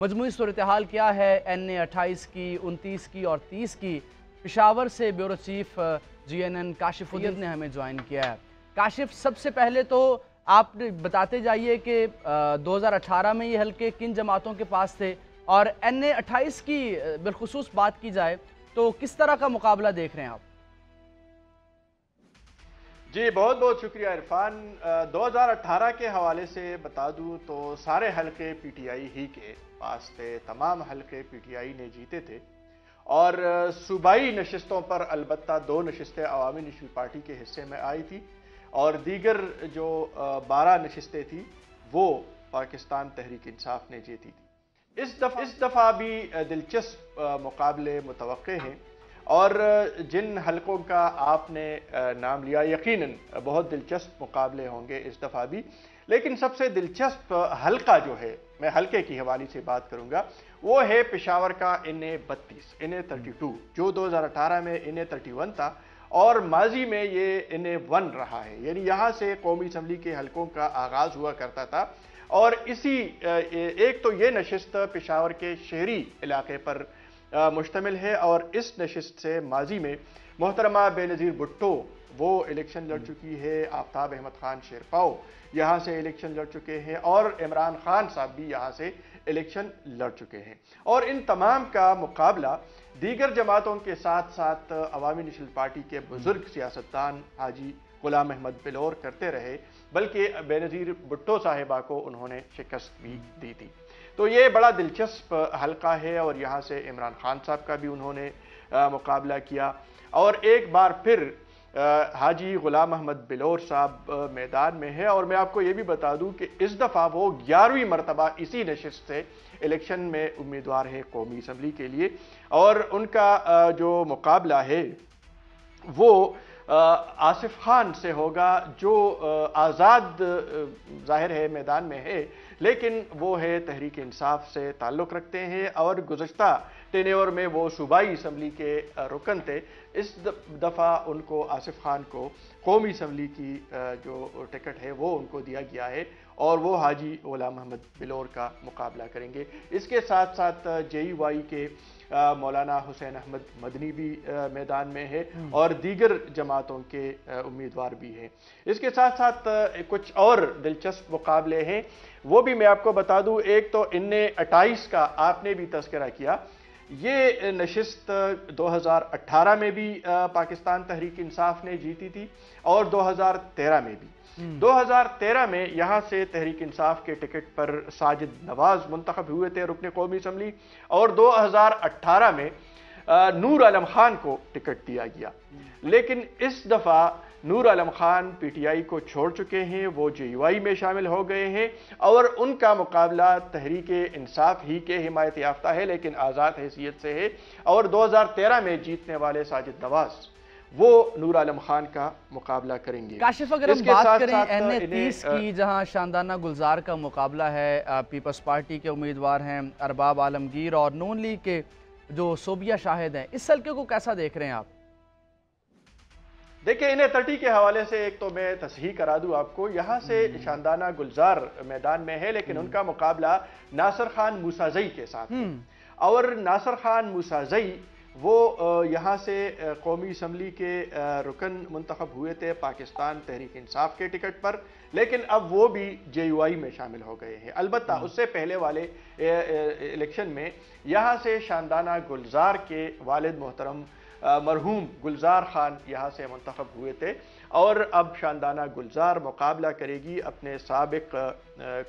मजमूई सूरत-ए-हाल क्या है NA 28 की, 29 की और 30 की। पेशावर से ब्यूरो चीफ GNN काशिफुद्दीन ने हमें ज्वाइन किया है। काशिफ, सबसे पहले तो आप बताते जाइए कि 2018 में ये हल्के किन जमातों के पास थे, और NA 28 की बिलखुसूस बात की जाए तो किस तरह का मुकाबला देख रहे हैं आप? जी बहुत बहुत शुक्रिया इरफान। 2018 के हवाले से बता दूं तो सारे हल्के PTI ही के पास थे, तमाम हल्के PTI ने जीते थे, और सूबाई नशिस्तों पर अलबत्ता 2 नशिस्तें अवामी नेशनल पार्टी के हिस्से में आई थी, और दीगर जो 12 नशिस्तें थी वो पाकिस्तान तहरीक इंसाफ ने जीती थी। इस दफ़ा भी दिलचस्प मुकाबले मुतवक्के हैं, और जिन हलकों का आपने नाम लिया यकीनन बहुत दिलचस्प मुकाबले होंगे इस दफ़ा भी। लेकिन सबसे दिलचस्प हलका जो है, मैं हलके की हवाले से बात करूंगा, वो है पेशावर का NA 32, NA 32, जो 2018 में NA 31 था और माजी में ये NA 1 रहा है। यानी यहाँ से कौमी असम्बली के हलकों का आगाज हुआ करता था, और इसी एक तो ये नशिस्त पेशावर के शहरी इलाके पर मुश्तमिल है, और इस नशिस्त से माजी में मोहतरमा बेनज़ीर भुट्टो वो इलेक्शन लड़ चुकी है, आफ्ताब अहमद खान शेरपाओ यहाँ से इलेक्शन लड़ चुके हैं, और इमरान खान साहब भी यहाँ से इलेक्शन लड़ चुके हैं। और इन तमाम का मुकाबला दीगर जमातों के साथ साथ अवामी नेशनल पार्टी के बुजुर्ग सियासतदान हाजी गुलाम अहमद बिलोर करते रहे, बल्कि बेनज़ीर भुट्टो साहिबा को उन्होंने शिकस्त भी दी थी। तो ये बड़ा दिलचस्प हलका है, और यहाँ से इमरान खान साहब का भी उन्होंने मुकाबला किया, और एक बार फिर हाजी गुलाम अहमद बिलोर साहब मैदान में है। और मैं आपको ये भी बता दूं कि इस दफ़ा वो 11वीं मरतबा इसी नशिस्त से इलेक्शन में उम्मीदवार है कौमी असम्बली के लिए, और उनका जो मुकाबला है वो आसिफ खान से होगा, जो आज़ाद जाहिर है मैदान में है, लेकिन वो है तहरीक इंसाफ से ताल्लुक़ रखते हैं, और गुज़श्ता टेन्योर में वो सूबाई असम्बली के रुकन थे। इस दफ़ा उनको, आसिफ खान को, कौमी असम्बली की जो टिकट है वो उनको दिया गया है, और वो हाजी गुलाम अहमद बिलोर का मुकाबला करेंगे। इसके साथ साथ JUI के मौलाना हुसैन अहमद मदनी भी मैदान में है, और दीगर जमातों के उम्मीदवार भी हैं। इसके साथ साथ कुछ और दिलचस्प मुकाबले हैं, वो भी मैं आपको बता दूं। एक तो NA 28 का आपने भी तज़किरा किया, ये नशिस्त 2018 में भी पाकिस्तान तहरीक इंसाफ ने जीती थी, और 2013 में भी। 2013 में यहाँ से तहरीक इंसाफ के टिकट पर साजिद नवाज मुंतखब हुए थे रुकने कौमी असम्बली, और 2018 में नूर आलम खान को टिकट दिया गया। लेकिन इस दफ़ा नूर आलम खान PTI को छोड़ चुके हैं, वो JUI में शामिल हो गए हैं, और उनका मुकाबला तहरीक इंसाफ ही के हिमायत याफ्ता है लेकिन आज़ाद हैसियत से है, और 2013 में जीतने वाले साजिद नवाज वो नूर आलम खान का मुकाबला करेंगे। काशिफ, अगर हम बात करें NA 30 की, जहां शानदाना गुलजार का मुकाबला है, पीपल्स पार्टी के उम्मीदवार हैं अरबाब आलमगीर, और नून लीग के जो सोबिया शाहिद हैं, इस हल्के को कैसा देख रहे हैं आप? देखिए, NA 30 के हवाले से एक तो मैं तस्हीह करा दूं आपको, यहाँ से शानदाना गुलजार मैदान में है, लेकिन उनका मुकाबला नासिर खान मूसाज़ई के साथ है, और नासिर खान मूसाज़ई वो यहाँ से कौमी असम्बली के रुकन मुंतखब हुए थे पाकिस्तान तहरीक इंसाफ के टिकट पर, लेकिन अब वो भी JUI में शामिल हो गए हैं। अलबत्ता उससे पहले वाले इलेक्शन में यहाँ से शानदाना गुलजार के वालिद मोहतरम मरहूम गुलजार खान यहाँ से मुंतखब हुए थे, और अब शानदाना गुलजार मुकाबला करेगी अपने साबिक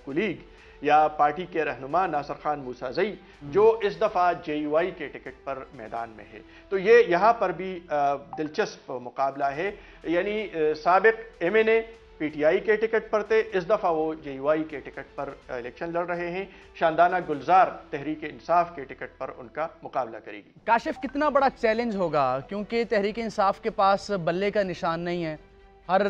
कुलीग या पार्टी के रहनुमा नासिर खान मूसाज़ई, जो इस दफ़ा JUI के टिकट पर मैदान में है। तो ये यहाँ पर भी दिलचस्प मुकाबला है, यानी साबिक MNA PTI के टिकट पर थे, इस दफ़ा वो JUI के टिकट पर इलेक्शन लड़ रहे हैं। शानदाना गुलजार तहरीक इंसाफ के टिकट पर उनका मुकाबला करेगी। काशिफ, कितना बड़ा चैलेंज होगा, क्योंकि तहरीक इंसाफ के पास बल्ले का निशान नहीं है, हर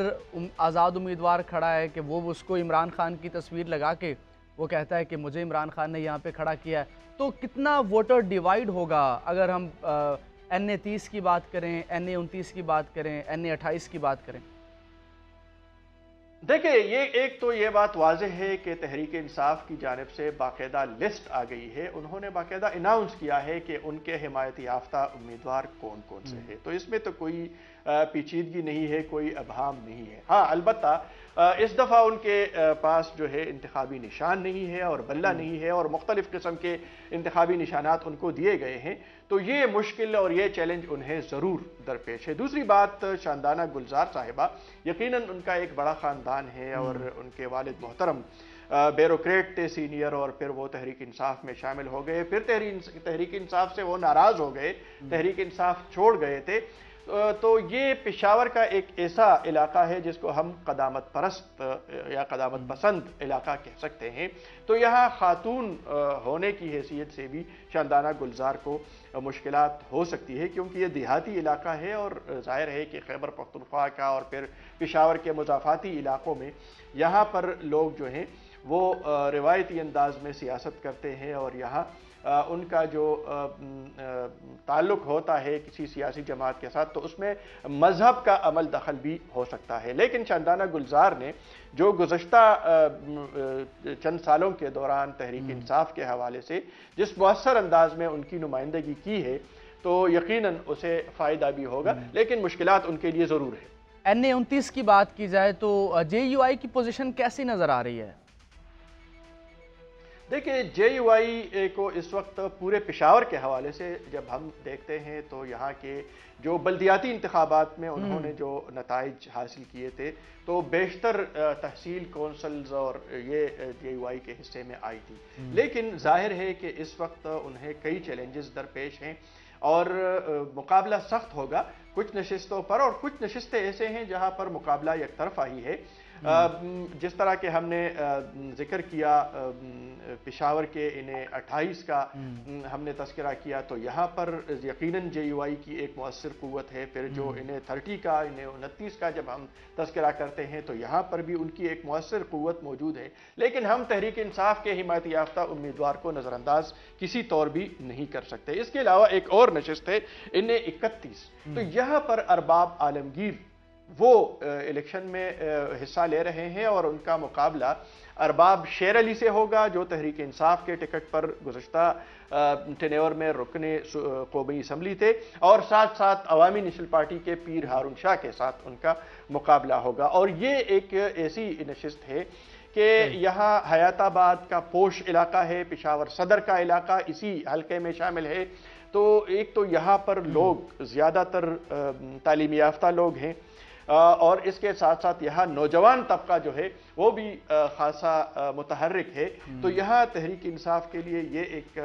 आज़ाद उम्मीदवार खड़ा है कि वो उसको इमरान खान की तस्वीर लगा के वो कहता है कि मुझे इमरान खान ने यहाँ पे खड़ा किया है। तो कितना वोटर डिवाइड होगा अगर हम NA 30 की बात करें, NA 29 की बात करें, NA 28 की बात करें? देखिए, ये एक तो ये बात वाज़ेह है कि तहरीक इंसाफ की जानिब से बाकायदा लिस्ट आ गई है। उन्होंने बाकायदा अनाउंस किया है कि उनके हिमायत याफ्ता उम्मीदवार कौन कौन से हैं। तो इसमें तो कोई पेचीदगी नहीं है, कोई अबहम नहीं है। हाँ, अलबत्ता इस दफ़ा उनके पास जो है इंतखाबी निशान नहीं है और बल्ला नहीं है और मुख्तलिफ किस्म के इंतखाबी निशानात उनको दिए गए हैं। तो ये मुश्किल और ये चैलेंज उन्हें ज़रूर दरपेश है। दूसरी बात, शानदाना गुलजार साहिबा, यकीनन उनका एक बड़ा ख़ानदान है और उनके वालिद मोहतरम ब्यूरोक्रेट थे सीनियर, और फिर वो तहरीक इंसाफ में शामिल हो गए, फिर तहरीक इंसाफ से वो नाराज़ हो गए, तहरीक इंसाफ छोड़ गए थे। तो ये पेशावर का एक ऐसा इलाका है जिसको हम क़दामत परस्त या क़दामत पसंद इलाका कह सकते हैं। तो यहाँ खातून होने की हैसियत से भी शानदाना गुलजार को मुश्किलात हो सकती है, क्योंकि ये देहाती इलाका है और ज़ाहिर है कि खैबर पख्तूनख्वा का और फिर पेशावर के मुज़ाफ़ाती इलाकों में यहाँ पर लोग जो हैं वो रिवायती अंदाज में सियासत करते हैं और यहाँ उनका जो ताल्लुक़ होता है किसी सियासी जमात के साथ, तो उसमें मज़हब का अमल दखल भी हो सकता है। लेकिन शानदाना गुलजार ने जो गुज़श्ता चंद सालों के दौरान तहरीक इंसाफ के हवाले से जिस मुअस्सर अंदाज में उनकी नुमाइंदगी की है, तो यकीनन उसे फ़ायदा भी होगा, लेकिन मुश्किलात उनके लिए ज़रूर है। NA-29 की बात की जाए तो JUI की पोजीशन कैसी नज़र आ रही है? देखिए, JUI को इस वक्त पूरे पेशावर के हवाले से जब हम देखते हैं तो यहाँ के जो बल्दियाती इंतखाबात में उन्होंने जो नताइज हासिल किए थे, तो बेशतर तहसील कौंसल्स और ये JUI के हिस्से में आई थी। लेकिन जाहिर है कि इस वक्त उन्हें कई चैलेंजेस दरपेश हैं और मुकाबला सख्त होगा कुछ नशिस्तों पर, और कुछ नशिस्तें ऐसे हैं जहाँ पर मुकाबला एक तरफा ही है। जिस तरह के हमने जिक्र किया पेशावर के इन्हें 28 का हमने तस्करा किया, तो यहाँ पर यकीनन JUI की एक मुअस्सिर क़ुव्वत है। फिर जो इन्हें 30 का, इन्हें 29 का जब हम तस्करा करते हैं तो यहाँ पर भी उनकी एक मुअस्सिर क़ुव्वत मौजूद है। लेकिन हम तहरीक इंसाफ के हिमायत याफ्ता उम्मीदवार को नज़रअंदाज किसी तौर भी नहीं कर सकते। इसके अलावा एक और नशिस्त है इन्हें 31, तो यहाँ पर अरबाब आलमगीर वो इलेक्शन में हिस्सा ले रहे हैं और उनका मुकाबला अरबाब शेर अली से होगा, जो तहरीक इंसाफ के टिकट पर गुज़श्ता टेन्योर में रुकने कौमी असम्बली थे, और साथ साथ अवामी नेशनल पार्टी के पीर हारून शाह के साथ उनका मुकाबला होगा। और ये एक ऐसी नशिस्त है कि यहाँ हयाताबाद का पोश इलाका है, पेशावर सदर का इलाका इसी हल्के में शामिल है। तो एक तो यहाँ पर लोग ज़्यादातर तालीमी याफ्ता लोग हैं, और इसके साथ साथ यहाँ नौजवान तबका जो है वो भी खासा मुतहर्रिक है। तो यहाँ तहरीक इंसाफ के लिए ये एक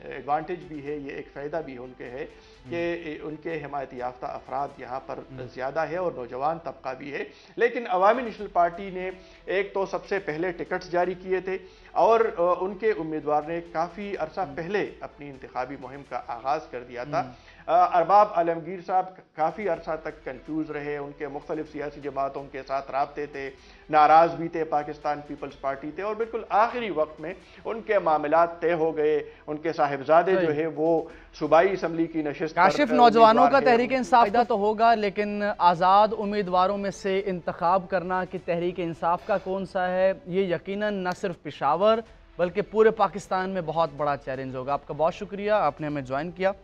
एडवांटेज भी है, ये एक फ़ायदा भी उनके है कि उनके हिमायत याफ्ता अफराद यहाँ पर ज़्यादा है और नौजवान तबका भी है। लेकिन अवामी नेशनल पार्टी ने एक तो सबसे पहले टिकट्स जारी किए थे और उनके उम्मीदवार ने काफ़ी अरसा पहले अपनी इंतखाबी मुहिम का आगाज़ कर दिया था। अरबाब आलमगीर साहब काफ़ी अरसा तक कंफ्यूज रहे, उनके मुख्तलिफ सियासी जमातों के साथ राब्ते थे, नाराज़ भी थे, पाकिस्तान पीपल्स पार्टी थे, और बिल्कुल आखिरी वक्त में उनके मामलात तय हो गए। उनके साहिबजादे जो है वो सूबाई असम्बली की नशिस्त काशिफ, नौजवानों का तहरीक इंसाफ तो होगा, लेकिन आज़ाद उम्मीदवारों में से इंतखाब करना कि तहरीक इंसाफ का कौन सा है, ये यकीनन न सिर्फ पेशावर बल्कि पूरे पाकिस्तान में बहुत बड़ा चैलेंज होगा। आपका बहुत शुक्रिया, आपने हमें ज्वाइन किया।